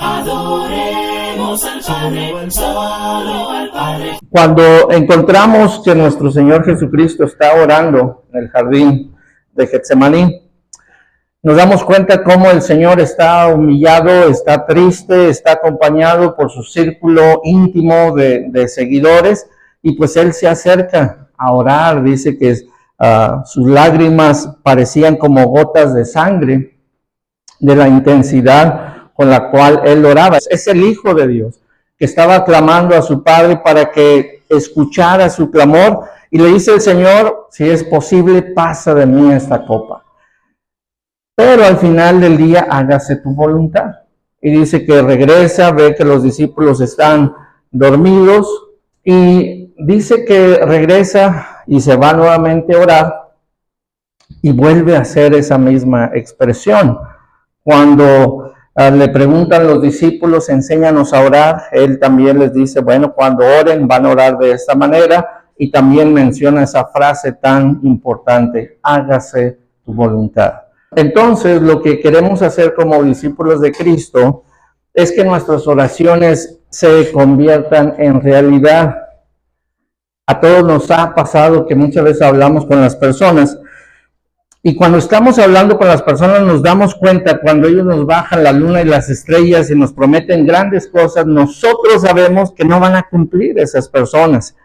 Adoremos al Padre, solo al Padre. Cuando encontramos que nuestro Señor Jesucristo está orando en el jardín de Getsemaní, nos damos cuenta cómo el Señor está humillado, está triste, está acompañado por su círculo íntimo de seguidores, y pues Él se acerca a orar. Dice que sus lágrimas parecían como gotas de sangre de la intensidad con la cual Él oraba. Es el Hijo de Dios que estaba clamando a su Padre para que escuchara su clamor, y le dice el Señor: si es posible, pasa de mí esta copa, pero al final del día hágase tu voluntad. Y dice que regresa, ve que los discípulos están dormidos, y dice que regresa y se va nuevamente a orar, y vuelve a hacer esa misma expresión. Cuando le preguntan los discípulos: enséñanos a orar, Él también les dice: bueno, cuando oren van a orar de esta manera, y también menciona esa frase tan importante: hágase tu voluntad. Entonces, lo que queremos hacer como discípulos de Cristo es que nuestras oraciones se conviertan en realidad. A todos nos ha pasado que muchas veces hablamos con las personas, y cuando estamos hablando con las personas nos damos cuenta cuando ellos nos bajan la luna y las estrellas y nos prometen grandes cosas. Nosotros sabemos que no van a cumplir esas personas,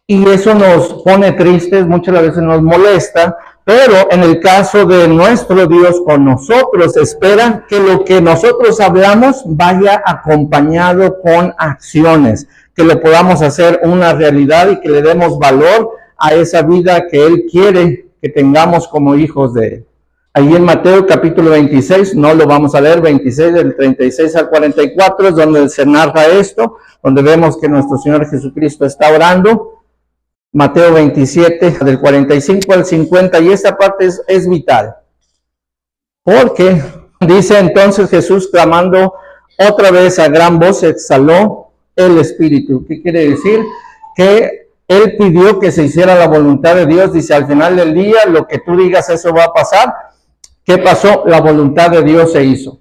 y eso nos pone tristes, muchas veces nos molesta. Pero en el caso de nuestro Dios con nosotros, esperan que lo que nosotros hablamos vaya acompañado con acciones, que lo podamos hacer una realidad y que le demos valor a esa vida que Él quiere que tengamos como hijos de Él. Ahí en Mateo capítulo 26, no lo vamos a leer, 26 del 36 al 44, es donde se narra esto, donde vemos que nuestro Señor Jesucristo está orando. Mateo 27, del 45 al 50, y esta parte es vital, porque dice: entonces Jesús, clamando otra vez a gran voz, exhaló el Espíritu. ¿Qué quiere decir? Que Él pidió que se hiciera la voluntad de Dios. Dice: al final del día, lo que tú digas, eso va a pasar. ¿Qué pasó? La voluntad de Dios se hizo.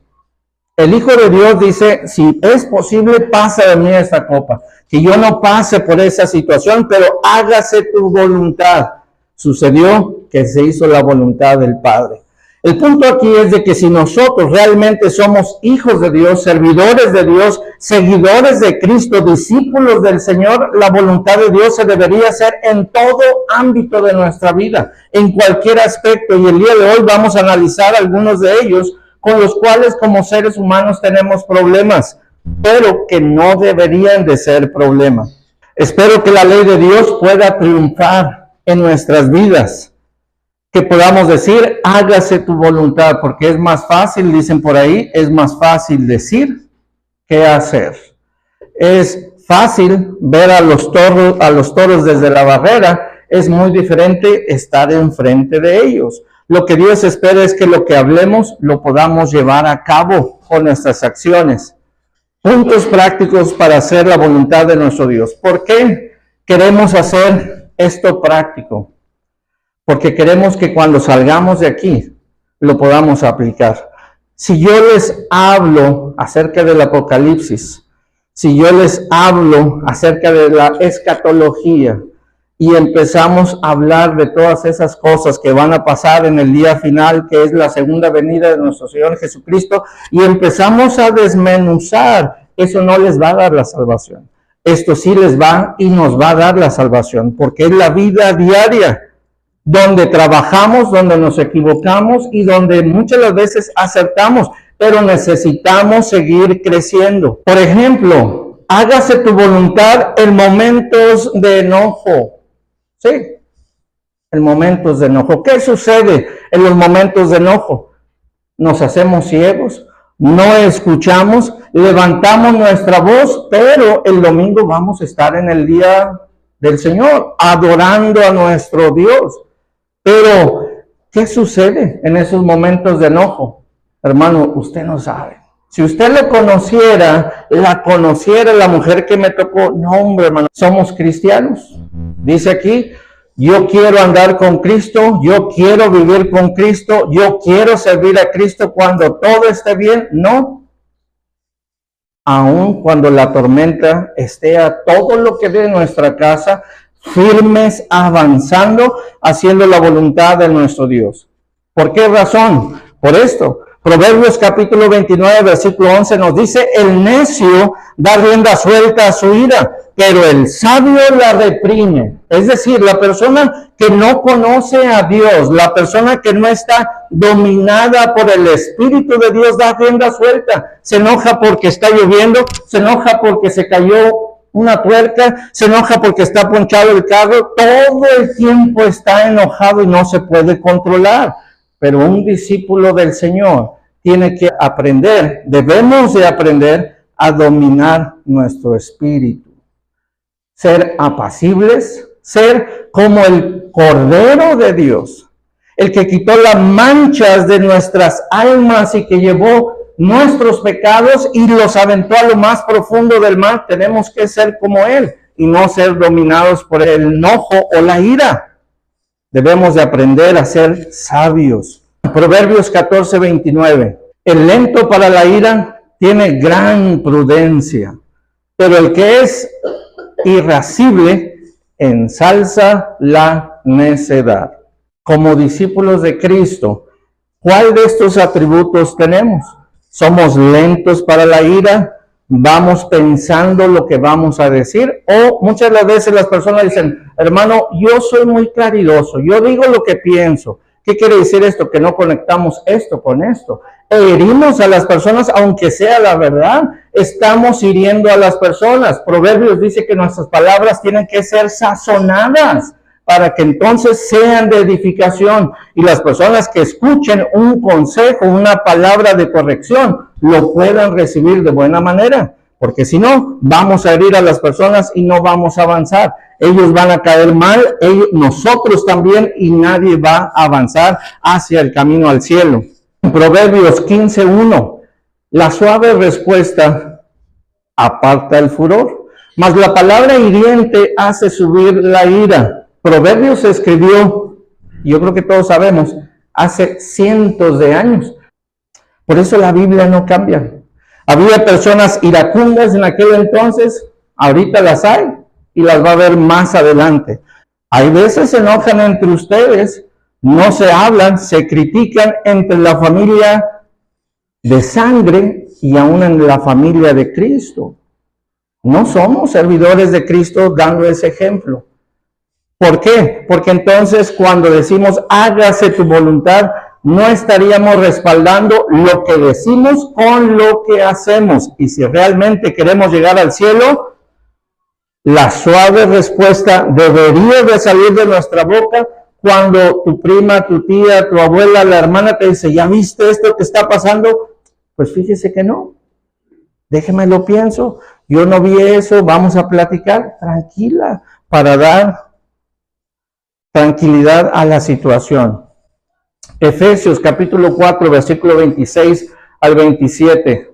El Hijo de Dios dice: si es posible, pasa de mí esta copa, que yo no pase por esa situación, pero hágase tu voluntad. Sucedió que se hizo la voluntad del Padre. El punto aquí es de que si nosotros realmente somos hijos de Dios, servidores de Dios, seguidores de Cristo, discípulos del Señor, la voluntad de Dios se debería hacer en todo ámbito de nuestra vida, en cualquier aspecto. Y el día de hoy vamos a analizar algunos de ellos, con los cuales como seres humanos tenemos problemas, pero que no deberían de ser problemas. Espero que la ley de Dios pueda triunfar en nuestras vidas, que podamos decir: hágase tu voluntad, porque es más fácil, dicen por ahí, es más fácil decir que hacer. Es fácil ver a los toros desde la barrera, es muy diferente estar enfrente de ellos. Lo que Dios espera es que lo que hablemos lo podamos llevar a cabo con nuestras acciones. Puntos prácticos para hacer la voluntad de nuestro Dios. ¿Por qué queremos hacer esto práctico? Porque queremos que cuando salgamos de aquí lo podamos aplicar. Si yo les hablo acerca del Apocalipsis, si yo les hablo acerca de la escatología, y empezamos a hablar de todas esas cosas que van a pasar en el día final, que es la segunda venida de nuestro Señor Jesucristo, y empezamos a desmenuzar, eso no les va a dar la salvación. Esto sí les va y nos va a dar la salvación, porque es la vida diaria, donde trabajamos, donde nos equivocamos y donde muchas de las veces acertamos, pero necesitamos seguir creciendo. Por ejemplo, hágase tu voluntad en momentos de enojo. Sí, en momentos de enojo. ¿Qué sucede en los momentos de enojo? Nos hacemos ciegos, no escuchamos, levantamos nuestra voz, pero el domingo vamos a estar en el día del Señor, adorando a nuestro Dios. Pero, ¿qué sucede en esos momentos de enojo? Hermano, usted no sabe. Si usted la conociera la mujer que me tocó, no hombre, hermano, somos cristianos. Dice aquí: yo quiero andar con Cristo, yo quiero vivir con Cristo, yo quiero servir a Cristo cuando todo esté bien. No. aun cuando la tormenta esté a todo lo que dé nuestra casa, firmes, avanzando, haciendo la voluntad de nuestro Dios. ¿Por qué razón? Por esto. Proverbios capítulo 29, versículo 11 nos dice, el necio da rienda suelta a su ira, pero el sabio la reprime. Es decir, la persona que no conoce a Dios, la persona que no está dominada por el Espíritu de Dios, da rienda suelta. Se enoja porque está lloviendo, se enoja porque se cayó una tuerca, se enoja porque está ponchado el carro, todo el tiempo está enojado y no se puede controlar. Pero un discípulo del Señor tiene que aprender, debemos de aprender a dominar nuestro espíritu. Ser apacibles, ser como el Cordero de Dios, el que quitó las manchas de nuestras almas y que llevó nuestros pecados y los aventó a lo más profundo del mar. Tenemos que ser como Él y no ser dominados por el enojo o la ira. Debemos de aprender a ser sabios. Proverbios 14, 29. El lento para la ira tiene gran prudencia, pero el que es irascible ensalza la necedad. Como discípulos de Cristo, ¿cuál de estos atributos tenemos? ¿Somos lentos para la ira? ¿Vamos pensando lo que vamos a decir? O muchas de las veces las personas dicen, hermano, yo soy muy claridoso, yo digo lo que pienso. ¿Qué quiere decir esto? Que no conectamos esto con esto. Herimos a las personas, aunque sea la verdad, estamos hiriendo a las personas. Proverbios dice que nuestras palabras tienen que ser sazonadas para que entonces sean de edificación y las personas que escuchen un consejo, una palabra de corrección, lo puedan recibir de buena manera, porque si no, vamos a herir a las personas y no vamos a avanzar. Ellos van a caer mal, nosotros también, y nadie va a avanzar hacia el camino al cielo. Proverbios 15:1, la suave respuesta aparta el furor, mas la palabra hiriente hace subir la ira. Proverbios se escribió, yo creo que todos sabemos, hace cientos de años. Por eso la Biblia no cambia. Había personas iracundas en aquel entonces, ahorita las hay y las va a ver más adelante. Hay veces se enojan entre ustedes, no se hablan, se critican entre la familia de sangre y aún en la familia de Cristo. No somos servidores de Cristo dando ese ejemplo. ¿Por qué? Porque entonces cuando decimos hágase tu voluntad, no estaríamos respaldando lo que decimos con lo que hacemos. Y si realmente queremos llegar al cielo, la suave respuesta debería de salir de nuestra boca cuando tu prima, tu tía, tu abuela, la hermana te dice, ¿ya viste esto que está pasando? Pues fíjese que no. Déjeme lo pienso. Yo no vi eso, vamos a platicar. Tranquila, para dar tranquilidad a la situación. Efesios capítulo 4, versículo 26 al 27.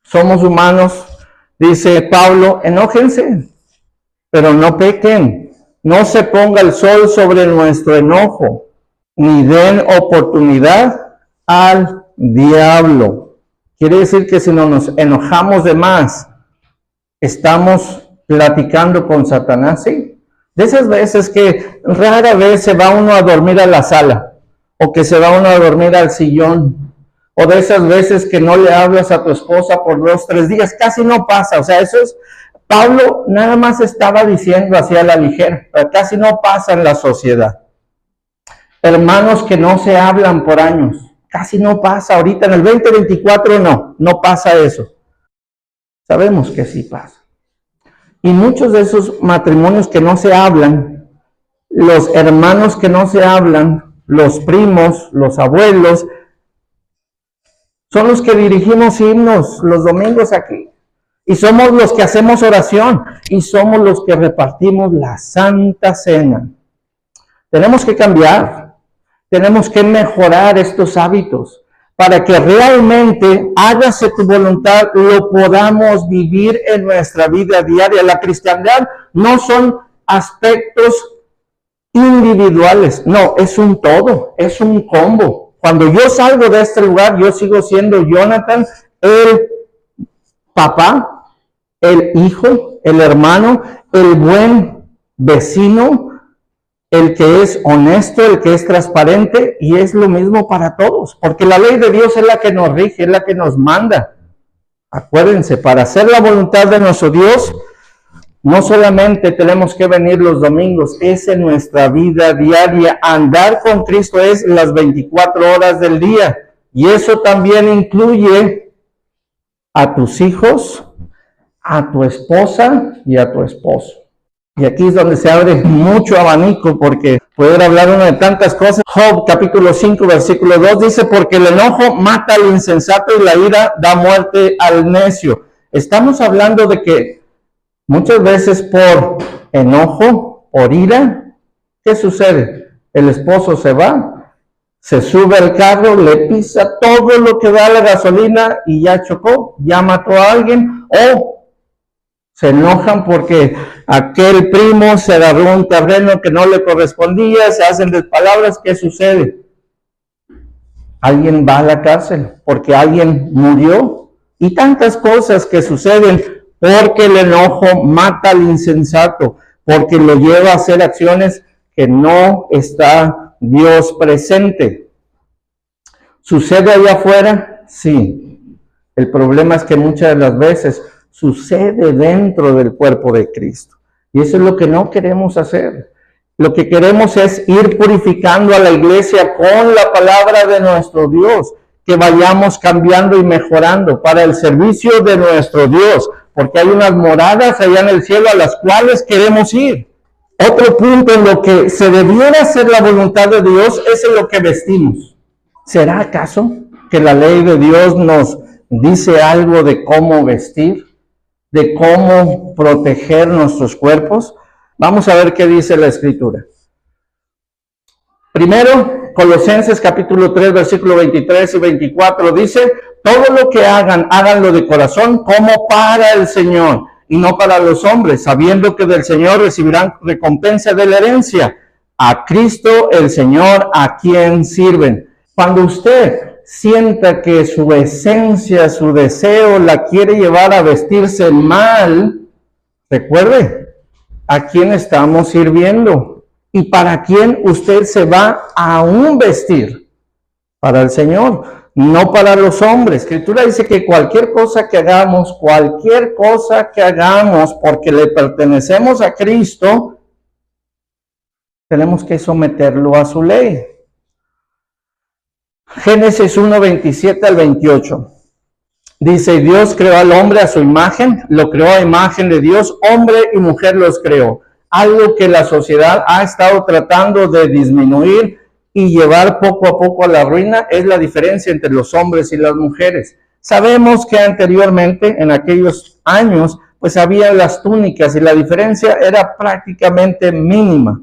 Somos humanos, dice Pablo, enójense, pero no pequen. No se ponga el sol sobre nuestro enojo, ni den oportunidad al diablo. Quiere decir que si no nos enojamos de más, estamos platicando con Satanás, ¿sí? De esas veces que rara vez se va uno a dormir a la sala, o que se va uno a dormir al sillón, o de esas veces que no le hablas a tu esposa por 2, 3 días, casi no pasa. O sea, eso es, Pablo nada más estaba diciendo así a la ligera, pero casi no pasa en la sociedad. Hermanos que no se hablan por años, casi no pasa. Ahorita en el 2024 no pasa eso. Sabemos que sí pasa. Y muchos de esos matrimonios que no se hablan, los hermanos que no se hablan, los primos, los abuelos, son los que dirigimos himnos los domingos aquí. Y somos los que hacemos oración. Y somos los que repartimos la Santa Cena. Tenemos que cambiar. Tenemos que mejorar estos hábitos para que realmente hágase tu voluntad, lo podamos vivir en nuestra vida diaria. La cristiandad no son aspectos individuales, no, es un todo, es un combo. Cuando yo salgo de este lugar, yo sigo siendo Jonathan, el papá, el hijo, el hermano, el buen vecino, el que es honesto, el que es transparente, y es lo mismo para todos, porque la ley de Dios es la que nos rige, es la que nos manda. Acuérdense, para hacer la voluntad de nuestro Dios, no solamente tenemos que venir los domingos, es en nuestra vida diaria. Andar con Cristo es las 24 horas del día, y eso también incluye a tus hijos, a tu esposa y a tu esposo. Y aquí es donde se abre mucho abanico, porque poder hablar uno de tantas cosas. Job capítulo 5 versículo 2 dice, porque el enojo mata al insensato y la ira da muerte al necio. Estamos hablando de que muchas veces por enojo, por ira, ¿qué sucede? El esposo se va, se sube al carro, le pisa todo lo que da la gasolina y ya chocó, ya mató a alguien, o se enojan porque aquel primo se agarró un terreno que no le correspondía, se hacen despalabras. ¿Qué sucede? Alguien va a la cárcel porque alguien murió, y tantas cosas que suceden porque el enojo mata al insensato, porque lo lleva a hacer acciones que no está Dios presente. ¿Sucede allá afuera? Sí. El problema es que muchas de las veces sucede dentro del cuerpo de Cristo. Y eso es lo que no queremos hacer. Lo que queremos es ir purificando a la iglesia con la palabra de nuestro Dios, que vayamos cambiando y mejorando para el servicio de nuestro Dios, porque hay unas moradas allá en el cielo a las cuales queremos ir. Otro punto en lo que se debiera hacer la voluntad de Dios es en lo que vestimos. ¿Será acaso que la ley de Dios nos dice algo de cómo vestir, de cómo proteger nuestros cuerpos? Vamos a ver qué dice la Escritura. Primero, Colosenses capítulo 3, versículo 23 y 24 dice, todo lo que hagan, háganlo de corazón como para el Señor y no para los hombres, sabiendo que del Señor recibirán recompensa de la herencia. A Cristo el Señor, a quien sirven. Cuando usted sienta que su esencia, su deseo la quiere llevar a vestirse mal, recuerde a quién estamos sirviendo y para quién usted se va a aún vestir. Para el Señor, no para los hombres. La Escritura dice que cualquier cosa que hagamos, porque le pertenecemos a Cristo, tenemos que someterlo a su ley. Génesis 1, 27 al 28. Dice, Dios creó al hombre a su imagen, lo creó a imagen de Dios, hombre y mujer los creó. Algo que la sociedad ha estado tratando de disminuir y llevar poco a poco a la ruina es la diferencia entre los hombres y las mujeres. Sabemos que anteriormente, en aquellos años, pues había las túnicas y la diferencia era prácticamente mínima.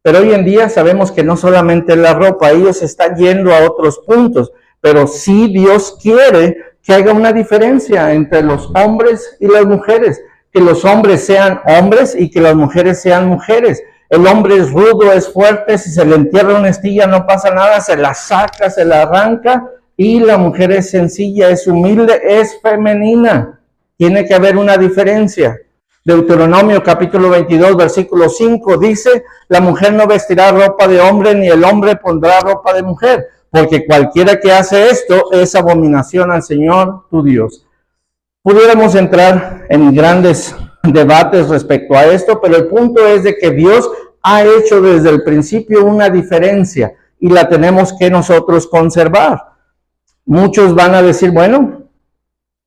Pero hoy en día sabemos que no solamente la ropa, ellos están yendo a otros puntos, pero sí Dios quiere que haya una diferencia entre los hombres y las mujeres, que los hombres sean hombres y que las mujeres sean mujeres. El hombre es rudo, es fuerte, si se le entierra una estilla no pasa nada, se la saca, se la arranca, y la mujer es sencilla, es humilde, es femenina. Tiene que haber una diferencia. Deuteronomio capítulo 22, versículo 5 dice, la mujer no vestirá ropa de hombre, ni el hombre pondrá ropa de mujer, porque cualquiera que hace esto es abominación al Señor tu Dios. Pudiéramos entrar en grandes debates respecto a esto, pero el punto es de que Dios ha hecho desde el principio una diferencia y la tenemos que nosotros conservar. Muchos van a decir, bueno,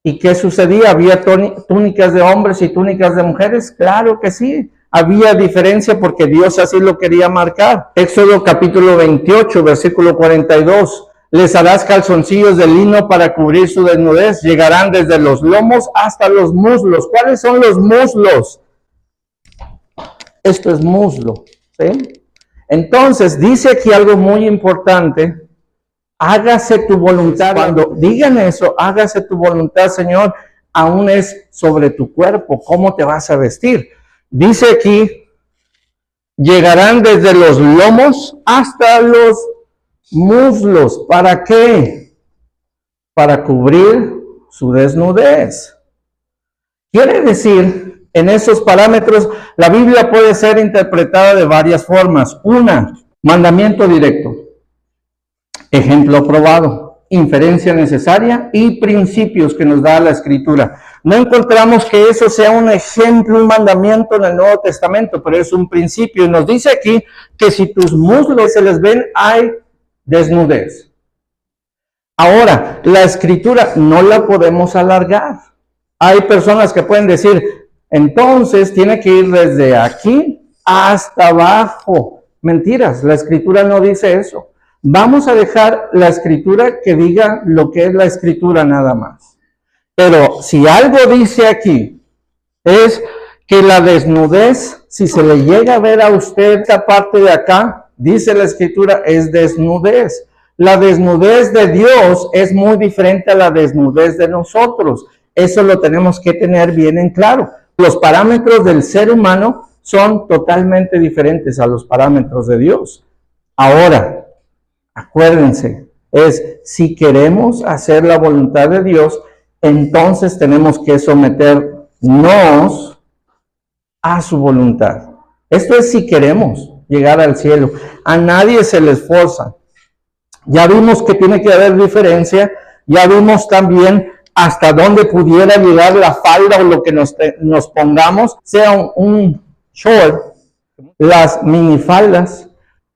¿y qué sucedía? ¿Había túnicas de hombres y túnicas de mujeres? Claro que sí. Había diferencia porque Dios así lo quería marcar. Éxodo capítulo 28, versículo 42. Les harás calzoncillos de lino para cubrir su desnudez. Llegarán desde los lomos hasta los muslos. ¿Cuáles son los muslos? Esto es muslo, ¿sí? Entonces, dice aquí algo muy importante. Hágase tu voluntad. Cuando digan eso, hágase tu voluntad, Señor, aún es sobre tu cuerpo. ¿Cómo te vas a vestir? Dice aquí, llegarán desde los lomos hasta los muslos. ¿Para qué? Para cubrir su desnudez. Quiere decir, en esos parámetros, la Biblia puede ser interpretada de varias formas. Una, mandamiento directo, ejemplo probado, inferencia necesaria y principios que nos da la Escritura. No encontramos que eso sea un ejemplo, un mandamiento en el Nuevo Testamento, pero es un principio. Y nos dice aquí que si tus muslos se les ven, hay desnudez. Ahora, la Escritura no la podemos alargar. Hay personas que pueden decir, entonces tiene que ir desde aquí hasta abajo. Mentiras, la Escritura no dice eso. Vamos a dejar la Escritura que diga lo que es la Escritura nada más. Pero si algo dice aquí, es que la desnudez, si se le llega a ver a usted esta parte de acá, dice la Escritura, es desnudez. La desnudez de Dios es muy diferente a la desnudez de nosotros. Eso lo tenemos que tener bien en claro. Los parámetros del ser humano son totalmente diferentes a los parámetros de Dios. Ahora, acuérdense, si queremos hacer la voluntad de Dios, entonces tenemos que someternos a su voluntad. Esto es si queremos llegar al cielo. A nadie se le esfuerza. Ya vimos que tiene que haber diferencia. Ya vimos también hasta dónde pudiera llegar la falda o lo que nos pongamos, sea un short, las minifaldas.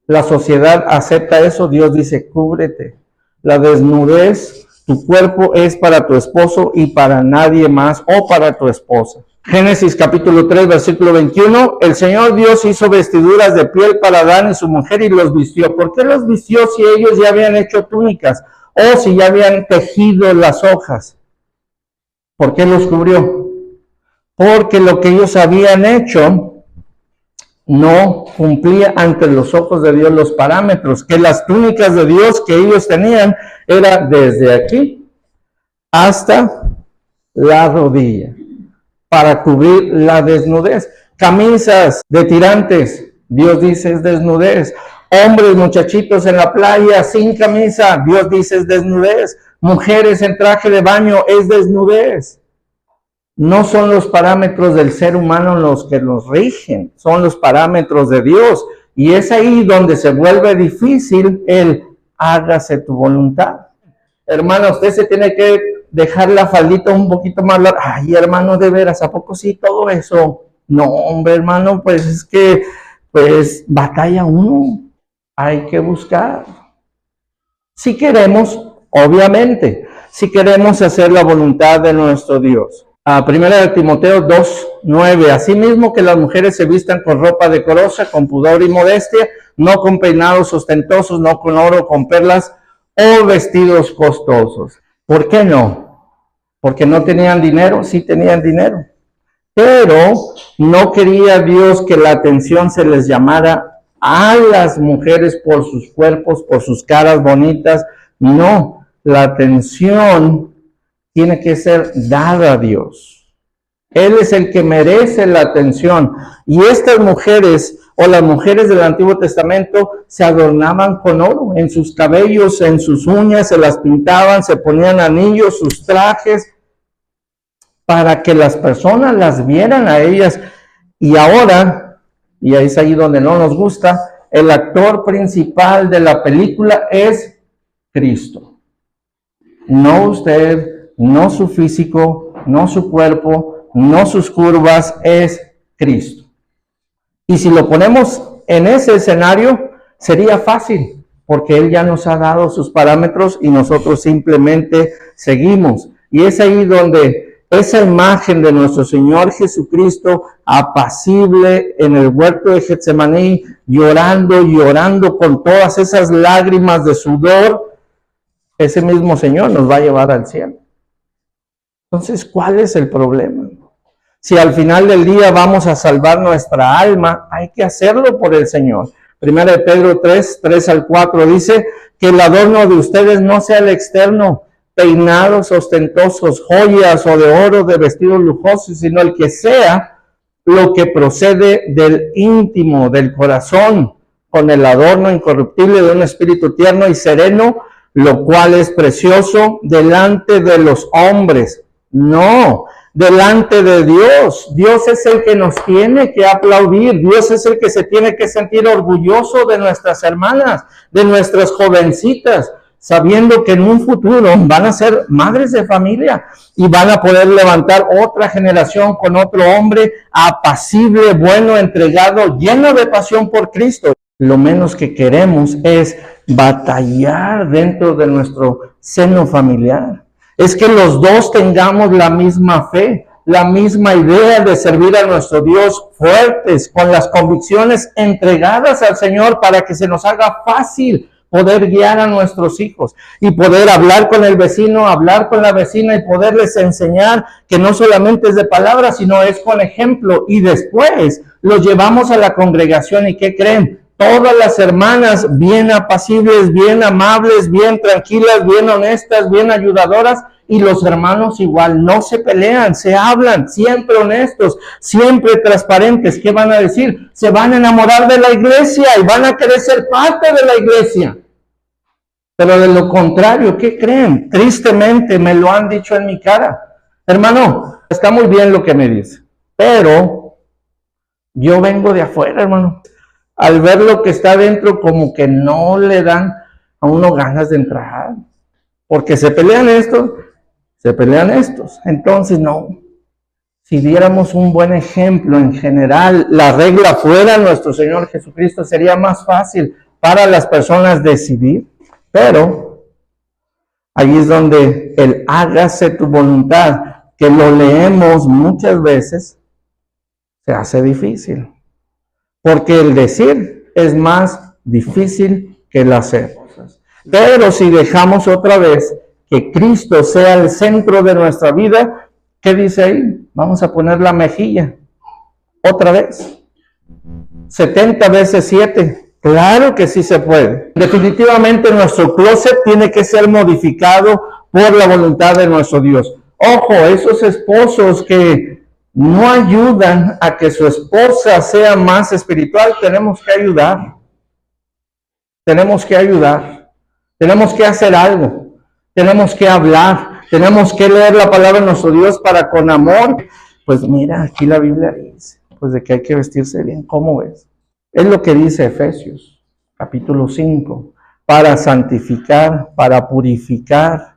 La sociedad acepta eso. Dios dice, cúbrete. La desnudez, tu cuerpo es para tu esposo y para nadie más, o para tu esposa. Génesis capítulo 3, versículo 21. El Señor Dios hizo vestiduras de piel para Adán y su mujer y los vistió. ¿Por qué los vistió si ellos ya habían hecho túnicas? O si ya habían tejido las hojas. ¿Por qué los cubrió? Porque lo que ellos habían hecho no cumplía ante los ojos de Dios los parámetros, que las túnicas de Dios que ellos tenían era desde aquí hasta la rodilla, para cubrir la desnudez. Camisas de tirantes, Dios dice es desnudez. Hombres, muchachitos en la playa sin camisa, Dios dice es desnudez. Mujeres en traje de baño es desnudez. No son los parámetros del ser humano los que nos rigen, son los parámetros de Dios. Y es ahí donde se vuelve difícil el hágase tu voluntad. Hermano, usted se tiene que dejar la faldita un poquito más larga. Ay, hermano, de veras, ¿a poco sí todo eso? No, hombre, hermano, pues es que, pues, batalla uno. Hay que buscar. Si queremos, obviamente, si queremos hacer la voluntad de nuestro Dios. Primera de Timoteo 2:9. Asimismo que las mujeres se vistan con ropa decorosa, con pudor y modestia, no con peinados ostentosos, no con oro, con perlas o vestidos costosos. ¿Por qué no? ¿Porque no tenían dinero? Sí tenían dinero. Pero no quería Dios que la atención se les llamara a las mujeres por sus cuerpos, por sus caras bonitas. No, la atención tiene que ser dada a Dios. Él es el que merece la atención. Y estas mujeres, o las mujeres del Antiguo Testamento, se adornaban con oro en sus cabellos, en sus uñas, se las pintaban, se ponían anillos, sus trajes, para que las personas las vieran a ellas. Y ahora, y ahí es ahí donde no nos gusta, el actor principal de la película es Cristo. No usted, no su físico, no su cuerpo, no sus curvas, es Cristo. Y si lo ponemos en ese escenario, sería fácil, porque Él ya nos ha dado sus parámetros y nosotros simplemente seguimos. Y es ahí donde esa imagen de nuestro Señor Jesucristo, apacible en el huerto de Getsemaní, llorando con todas esas lágrimas de sudor, ese mismo Señor nos va a llevar al cielo. Entonces, ¿cuál es el problema? Si al final del día vamos a salvar nuestra alma, hay que hacerlo por el Señor. Primera de Pedro 3:3-4 dice que el adorno de ustedes no sea el externo, peinados ostentosos, joyas o de oro, de vestidos lujosos, sino el que sea lo que procede del íntimo, del corazón, con el adorno incorruptible de un espíritu tierno y sereno, lo cual es precioso delante de los hombres. No, delante de Dios. Dios es el que nos tiene que aplaudir. Dios es el que se tiene que sentir orgulloso de nuestras hermanas, de nuestras jovencitas, sabiendo que en un futuro van a ser madres de familia y van a poder levantar otra generación con otro hombre apacible, bueno, entregado, lleno de pasión por Cristo. Lo menos que queremos es batallar dentro de nuestro seno familiar. Es que los dos tengamos la misma fe, la misma idea de servir a nuestro Dios fuertes, con las convicciones entregadas al Señor para que se nos haga fácil poder guiar a nuestros hijos y poder hablar con el vecino, hablar con la vecina y poderles enseñar que no solamente es de palabras, sino es con ejemplo. Y después los llevamos a la congregación y ¿qué creen? Todas las hermanas bien apacibles, bien amables, bien tranquilas, bien honestas, bien ayudadoras, y los hermanos igual, no se pelean, se hablan, siempre honestos, siempre transparentes. ¿Qué van a decir? Se van a enamorar de la iglesia y van a querer ser parte de la iglesia. Pero de lo contrario, ¿qué creen? Tristemente me lo han dicho en mi cara. Hermano, está muy bien lo que me dice, pero yo vengo de afuera, hermano. Al ver lo que está dentro, como que no le dan a uno ganas de entrar. Porque se pelean estos, se pelean estos. Entonces, no. Si diéramos un buen ejemplo en general, la regla fuera nuestro Señor Jesucristo, sería más fácil para las personas decidir. Pero ahí es donde el hágase tu voluntad, que lo leemos muchas veces, se hace difícil. Porque el decir es más difícil que el hacer. Pero si dejamos otra vez que Cristo sea el centro de nuestra vida, ¿qué dice ahí? Vamos a poner la mejilla. Otra vez. 70 veces 7. Claro que sí se puede. Definitivamente nuestro closet tiene que ser modificado por la voluntad de nuestro Dios. Ojo, esos esposos que no ayudan a que su esposa sea más espiritual, tenemos que ayudar. Tenemos que ayudar. Tenemos que hacer algo. Tenemos que hablar. Tenemos que leer la palabra de nuestro Dios para con amor. Pues mira, aquí la Biblia dice, pues de que hay que vestirse bien. ¿Cómo ves? Es lo que dice Efesios, capítulo 5. Para santificar, para purificar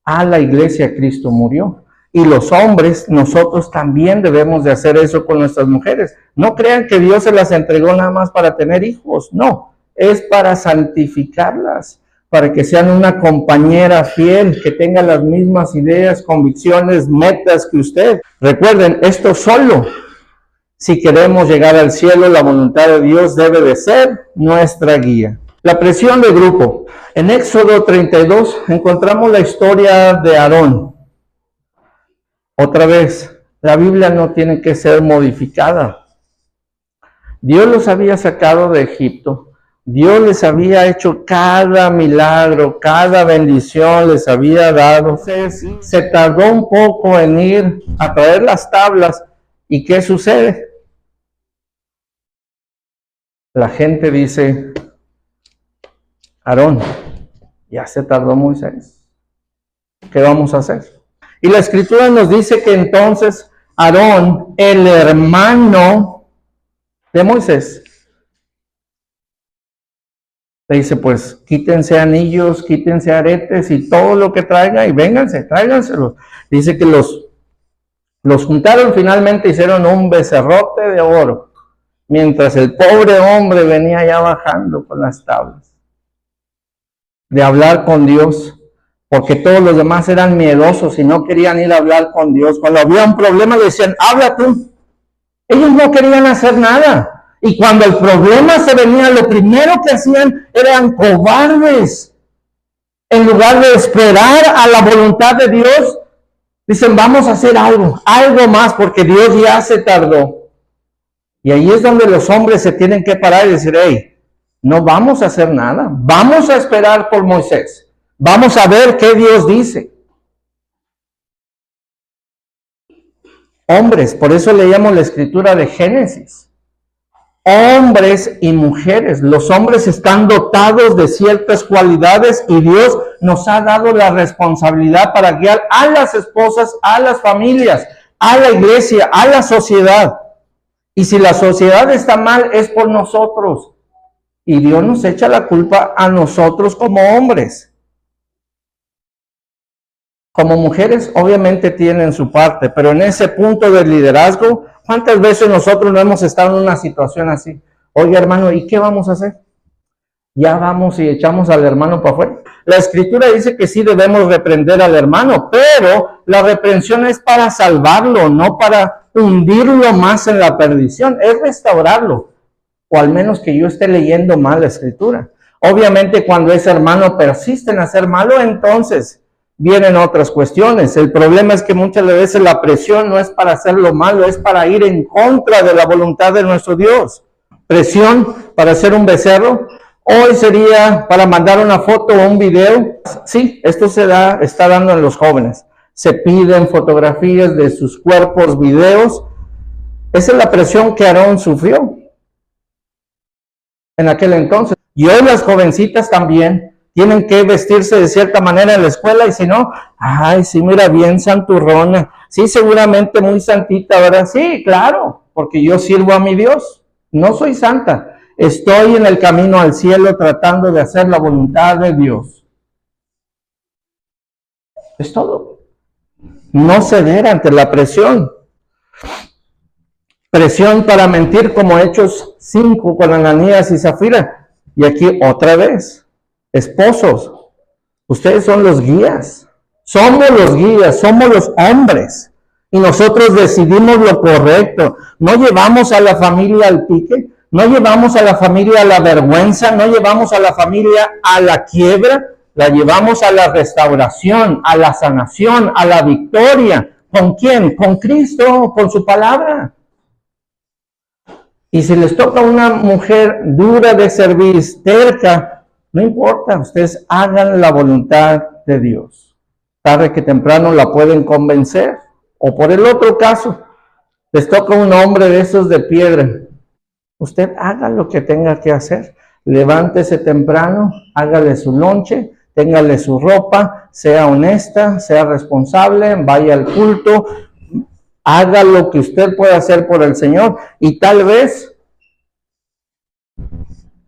a la iglesia, Cristo murió. Y los hombres, nosotros también debemos de hacer eso con nuestras mujeres. No crean que Dios se las entregó nada más para tener hijos. No, es para santificarlas, para que sean una compañera fiel, que tenga las mismas ideas, convicciones, metas que usted. Recuerden, esto solo, si queremos llegar al cielo, la voluntad de Dios debe de ser nuestra guía. La presión de grupo. En Éxodo 32 encontramos la historia de Aarón. Otra vez, la Biblia no tiene que ser modificada. Dios los había sacado de Egipto. Dios les había hecho cada milagro, cada bendición les había dado. Se tardó un poco en ir a traer las tablas. ¿Y qué sucede? La gente dice, Aarón, ya se tardó Moisés. ¿Qué vamos a hacer? Y la Escritura nos dice que entonces Aarón, el hermano de Moisés, le dice, pues quítense anillos, quítense aretes y todo lo que traigan y vénganse, tráiganselos. Dice que los juntaron, finalmente hicieron un becerrote de oro, mientras el pobre hombre venía ya bajando con las tablas de hablar con Dios. Porque todos los demás eran miedosos y no querían ir a hablar con Dios. Cuando había un problema le decían, habla tú. Ellos no querían hacer nada. Y cuando el problema se venía, lo primero que hacían eran cobardes. En lugar de esperar a la voluntad de Dios, dicen, vamos a hacer algo más, porque Dios ya se tardó. Y ahí es donde los hombres se tienen que parar y decir, hey, no vamos a hacer nada. Vamos a esperar por Moisés. Vamos a ver qué Dios dice. Hombres, por eso leíamos la escritura de Génesis. Hombres y mujeres. Los hombres están dotados de ciertas cualidades y Dios nos ha dado la responsabilidad para guiar a las esposas, a las familias. a la iglesia, a la sociedad. Y si la sociedad está mal, es por nosotros. Y Dios nos echa la culpa a nosotros como hombres. Como mujeres, obviamente tienen su parte, pero en ese punto del liderazgo, ¿cuántas veces nosotros no hemos estado en una situación así? Oye, hermano, ¿y qué vamos a hacer? Ya vamos y echamos al hermano para afuera. La escritura dice que sí debemos reprender al hermano, pero la reprensión es para salvarlo, no para hundirlo más en la perdición, es restaurarlo, o al menos que yo esté leyendo mal la escritura. Obviamente cuando ese hermano persiste en hacer malo, entonces vienen otras cuestiones. El problema es que muchas veces la presión no es para hacer lo malo, es para ir en contra de la voluntad de nuestro Dios. Presión para hacer un becerro. Hoy sería para mandar una foto o un video. Sí, esto está dando en los jóvenes. Se piden fotografías de sus cuerpos, videos. Esa es la presión que Aarón sufrió en aquel entonces. Y hoy las jovencitas también tienen que vestirse de cierta manera en la escuela, y si no, ay, sí, mira, bien santurrona. Sí, seguramente muy santita, ¿verdad? Sí, claro, porque yo sirvo a mi Dios. No soy santa. Estoy en el camino al cielo tratando de hacer la voluntad de Dios. Es todo. No ceder ante la presión. Presión para mentir como Hechos 5 con Ananías y Zafira. Y aquí otra vez, esposos, ustedes son los guías. Somos los guías, somos los hombres. Y nosotros decidimos lo correcto. No llevamos a la familia al pique. No llevamos a la familia a la vergüenza, no llevamos a la familia a la quiebra, la llevamos a la restauración, a la sanación, a la victoria. ¿Con quién? Con Cristo, con su palabra. Y si les toca una mujer dura de servir, terca, no importa, ustedes hagan la voluntad de Dios. Tarde que temprano la pueden convencer. O por el otro caso, les toca un hombre de esos de piedra. Usted haga lo que tenga que hacer. Levántese temprano, hágale su lonche, téngale su ropa, sea honesta, sea responsable, vaya al culto, haga lo que usted pueda hacer por el Señor y tal vez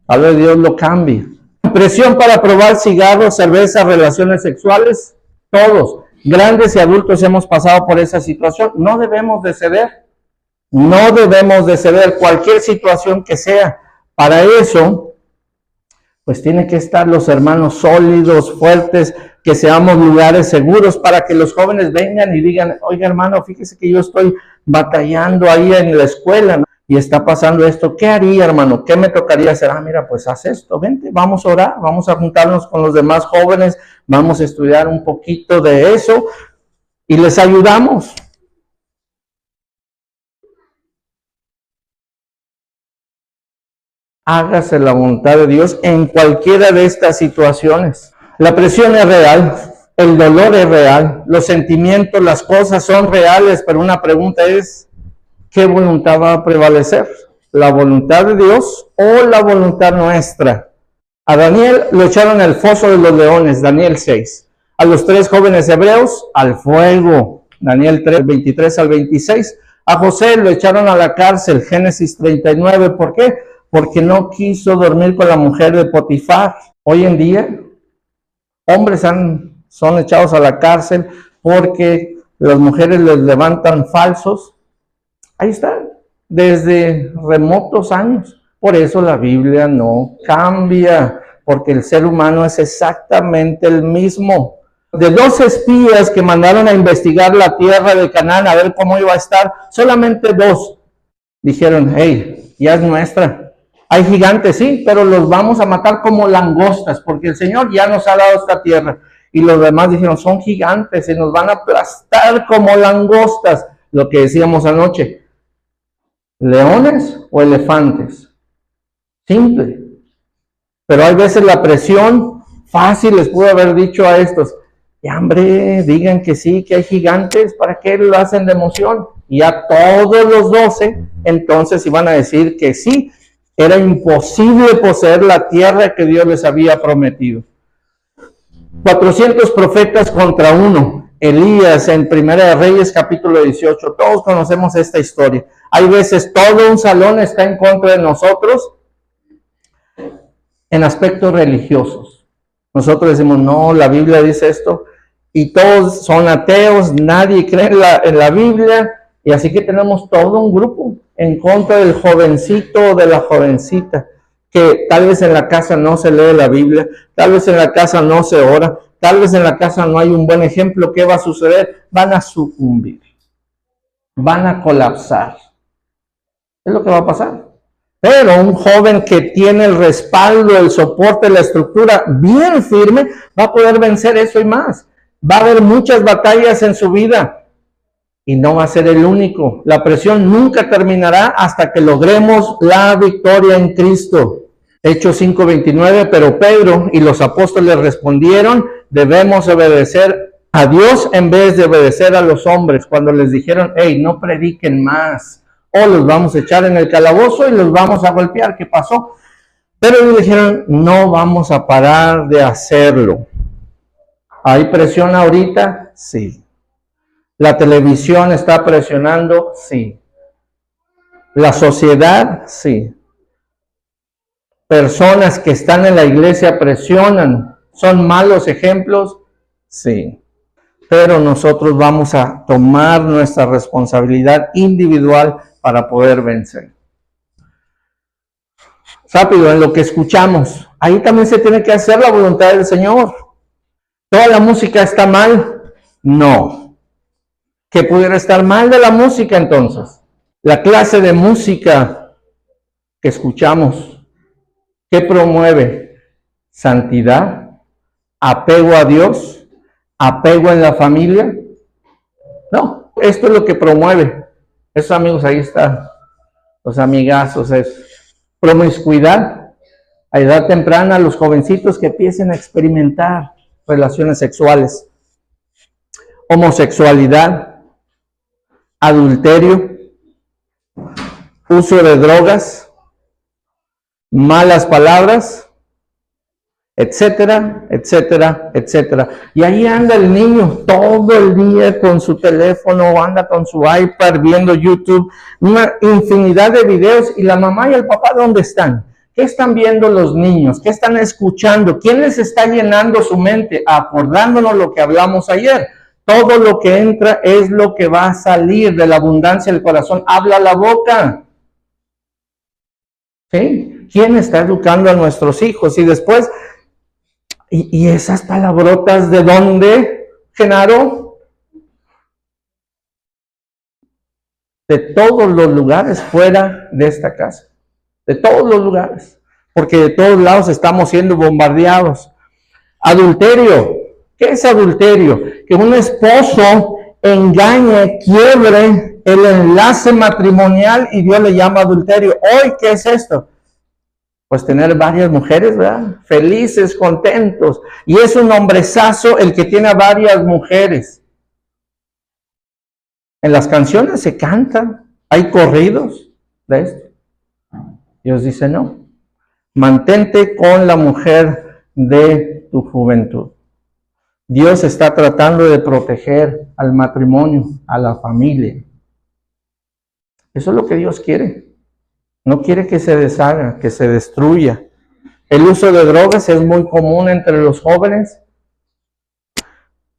Dios lo cambie. Presión para probar cigarros, cerveza, relaciones sexuales, todos, grandes y adultos hemos pasado por esa situación. No debemos de ceder. No debemos de ceder cualquier situación que sea. Para eso, pues tienen que estar los hermanos sólidos, fuertes, que seamos lugares seguros para que los jóvenes vengan y digan, oiga hermano, fíjese que yo estoy batallando ahí en la escuela, ¿no? Y está pasando esto, ¿qué haría hermano? ¿Qué me tocaría hacer? Ah, mira, pues haz esto, vente, vamos a orar, vamos a juntarnos con los demás jóvenes, vamos a estudiar un poquito de eso y les ayudamos. Hágase la voluntad de Dios en cualquiera de estas situaciones. La presión es real, el dolor es real, los sentimientos, las cosas son reales, pero una pregunta es, ¿qué voluntad va a prevalecer? ¿La voluntad de Dios o la voluntad nuestra? A Daniel lo echaron al foso de los leones, Daniel 6. A los 3 jóvenes hebreos, al fuego, Daniel 3, 23 al 26. A José lo echaron a la cárcel, Génesis 39. ¿Por qué? Porque no quiso dormir con la mujer de Potifar. Hoy en día, hombres son echados a la cárcel porque las mujeres les levantan falsos. Ahí está, desde remotos años. Por eso la Biblia no cambia, porque el ser humano es exactamente el mismo. De 2 espías que mandaron a investigar la tierra de Canaán a ver cómo iba a estar, solamente 2 dijeron, hey, ya es nuestra. Hay gigantes, sí, pero los vamos a matar como langostas, porque el Señor ya nos ha dado esta tierra. Y los demás dijeron, son gigantes, y nos van a aplastar como langostas. Lo que decíamos anoche, ¿leones o elefantes? Simple. Pero hay veces la presión, fácil les pudo haber dicho a estos, ya hombre, digan que sí, que hay gigantes, ¿para qué lo hacen de emoción? Y a todos los 12, entonces iban a decir que sí, era imposible poseer la tierra que Dios les había prometido. 400 profetas contra 1. Elías en Primera de Reyes capítulo 18. Todos conocemos esta historia. Hay veces todo un salón está en contra de nosotros en aspectos religiosos. Nosotros decimos, no, la Biblia dice esto, y todos son ateos, nadie cree en la Biblia, y así que tenemos todo un grupo en contra del jovencito o de la jovencita, que tal vez en la casa no se lee la Biblia, tal vez en la casa no se ora, tal vez en la casa no hay un buen ejemplo. ¿Qué va a suceder? Van a sucumbir, van a colapsar. Es lo que va a pasar. Pero un joven que tiene el respaldo, el soporte, la estructura bien firme, va a poder vencer eso y más. Va a haber muchas batallas en su vida y no va a ser el único. La presión nunca terminará hasta que logremos la victoria en Cristo. Hechos 5:29, pero Pedro y los apóstoles respondieron, debemos obedecer a Dios en vez de obedecer a los hombres. Cuando les dijeron, hey, no prediquen más, o los vamos a echar en el calabozo y los vamos a golpear. ¿Qué pasó? Pero ellos dijeron, no vamos a parar de hacerlo. ¿Hay presión ahorita? Sí. ¿La televisión está presionando? Sí. ¿La sociedad? Sí. ¿Personas que están en la iglesia presionan? ¿Son malos ejemplos? Sí. Pero nosotros vamos a tomar nuestra responsabilidad individual para poder vencer. Rápido, en lo que escuchamos, ahí también se tiene que hacer la voluntad del Señor. ¿Toda la música está mal? No. ¿Qué pudiera estar mal de la música entonces? La clase de música que escuchamos, ¿qué promueve? Santidad, apego a Dios, apego en la familia. No, esto es lo que promueve. Esos amigos ahí están, los amigazos, es promiscuidad. A edad temprana, los jovencitos que empiecen a experimentar relaciones sexuales, homosexualidad, adulterio, uso de drogas, malas palabras, etcétera, etcétera, etcétera. Y ahí anda el niño todo el día con su teléfono, anda con su iPad viendo YouTube, una infinidad de videos. Y la mamá y el papá, ¿dónde están? ¿Qué están viendo los niños? ¿Qué están escuchando? ¿Quién les está llenando su mente? Acordándonos lo que hablamos ayer. Todo lo que entra es lo que va a salir de la abundancia del corazón. Habla la boca. ¿Sí? ¿Quién está educando a nuestros hijos? Y después, ¿y esas palabrotas de dónde, Genaro? De todos los lugares fuera de esta casa. De todos los lugares. Porque de todos lados estamos siendo bombardeados. Adulterio. ¿Qué es adulterio? Que un esposo engañe, quiebre el enlace matrimonial y Dios le llama adulterio. Hoy, ¿qué es esto? Pues tener varias mujeres, ¿verdad? Felices, contentos. Y es un hombrezazo el que tiene a varias mujeres. En las canciones se canta, hay corridos de esto. Dios dice, no, mantente con la mujer de tu juventud. Dios está tratando de proteger al matrimonio, a la familia. Eso es lo que Dios quiere. No quiere que se deshaga, que se destruya. El uso de drogas es muy común entre los jóvenes.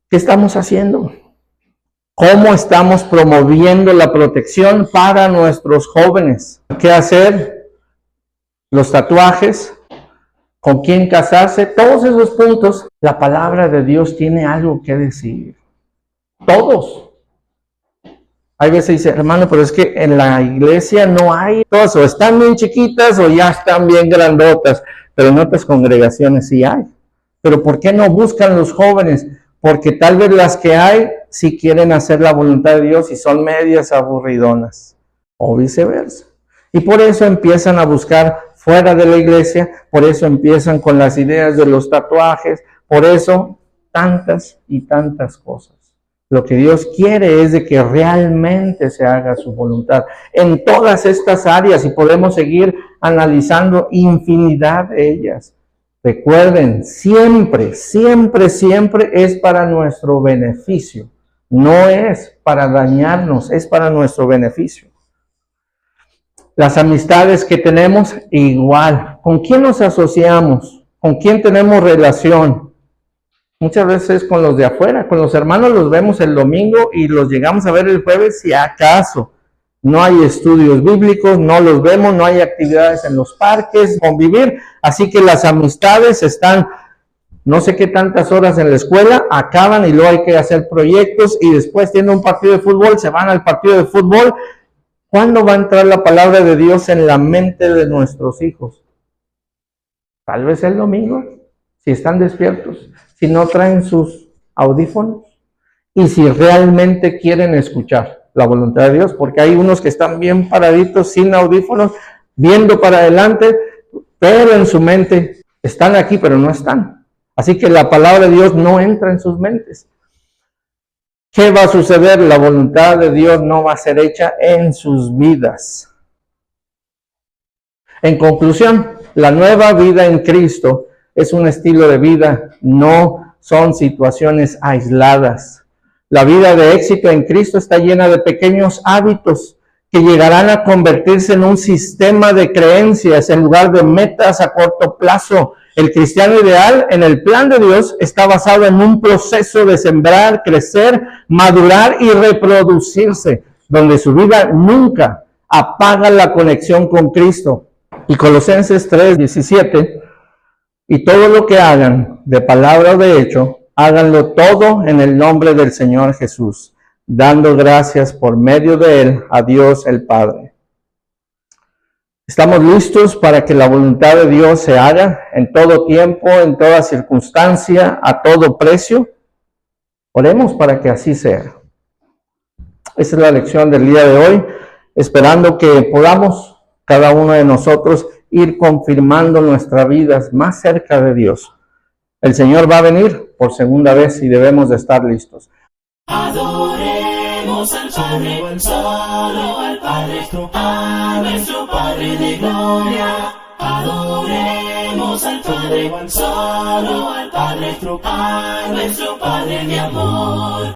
¿Qué estamos haciendo? ¿Cómo estamos promoviendo la protección para nuestros jóvenes? ¿Qué hacer? Los tatuajes, con quién casarse, todos esos puntos, la palabra de Dios tiene algo que decir. Todos. Hay veces dice, hermano, pero es que en la iglesia no hay todas, o están bien chiquitas o ya están bien grandotas, pero en otras congregaciones sí hay. Pero ¿por qué no buscan los jóvenes? Porque tal vez las que hay sí quieren hacer la voluntad de Dios y son medias aburridonas, o viceversa. Y por eso empiezan a buscar fuera de la iglesia, por eso empiezan con las ideas de los tatuajes, por eso tantas y tantas cosas. Lo que Dios quiere es de que realmente se haga su voluntad en todas estas áreas y podemos seguir analizando infinidad de ellas. Recuerden, siempre, siempre, siempre es para nuestro beneficio. No es para dañarnos, es para nuestro beneficio. Las amistades que tenemos, igual. ¿Con quién nos asociamos? ¿Con quién tenemos relación? Muchas veces con los de afuera, con los hermanos los vemos el domingo y los llegamos a ver el jueves si acaso. No hay estudios bíblicos, no los vemos, no hay actividades en los parques, convivir. Así que las amistades están no sé qué tantas horas en la escuela, acaban y luego hay que hacer proyectos y después tienen un partido de fútbol, se van al partido de fútbol. ¿Cuándo va a entrar la palabra de Dios en la mente de nuestros hijos? Tal vez el domingo, si están despiertos, si no traen sus audífonos y si realmente quieren escuchar la voluntad de Dios, porque hay unos que están bien paraditos sin audífonos, viendo para adelante, pero en su mente están aquí, pero no están. Así que la palabra de Dios no entra en sus mentes. ¿Qué va a suceder? La voluntad de Dios no va a ser hecha en sus vidas. En conclusión, la nueva vida en Cristo es un estilo de vida, no son situaciones aisladas. La vida de éxito en Cristo está llena de pequeños hábitos que llegarán a convertirse en un sistema de creencias en lugar de metas a corto plazo. El cristiano ideal en el plan de Dios está basado en un proceso de sembrar, crecer, madurar y reproducirse, donde su vida nunca apaga la conexión con Cristo. Y Colosenses 3:17, y todo lo que hagan, de palabra o de hecho, háganlo todo en el nombre del Señor Jesús, dando gracias por medio de Él a Dios el Padre. ¿Estamos listos para que la voluntad de Dios se haga en todo tiempo, en toda circunstancia, a todo precio? Oremos para que así sea. Esa es la lección del día de hoy, esperando que podamos cada uno de nosotros ir confirmando nuestras vidas más cerca de Dios. El Señor va a venir por segunda vez y debemos de estar listos. Adoremos al Padre, solo al Padre, a nuestro Padre de gloria. Adoremos al Padre, solo al Padre, a nuestro Padre de amor.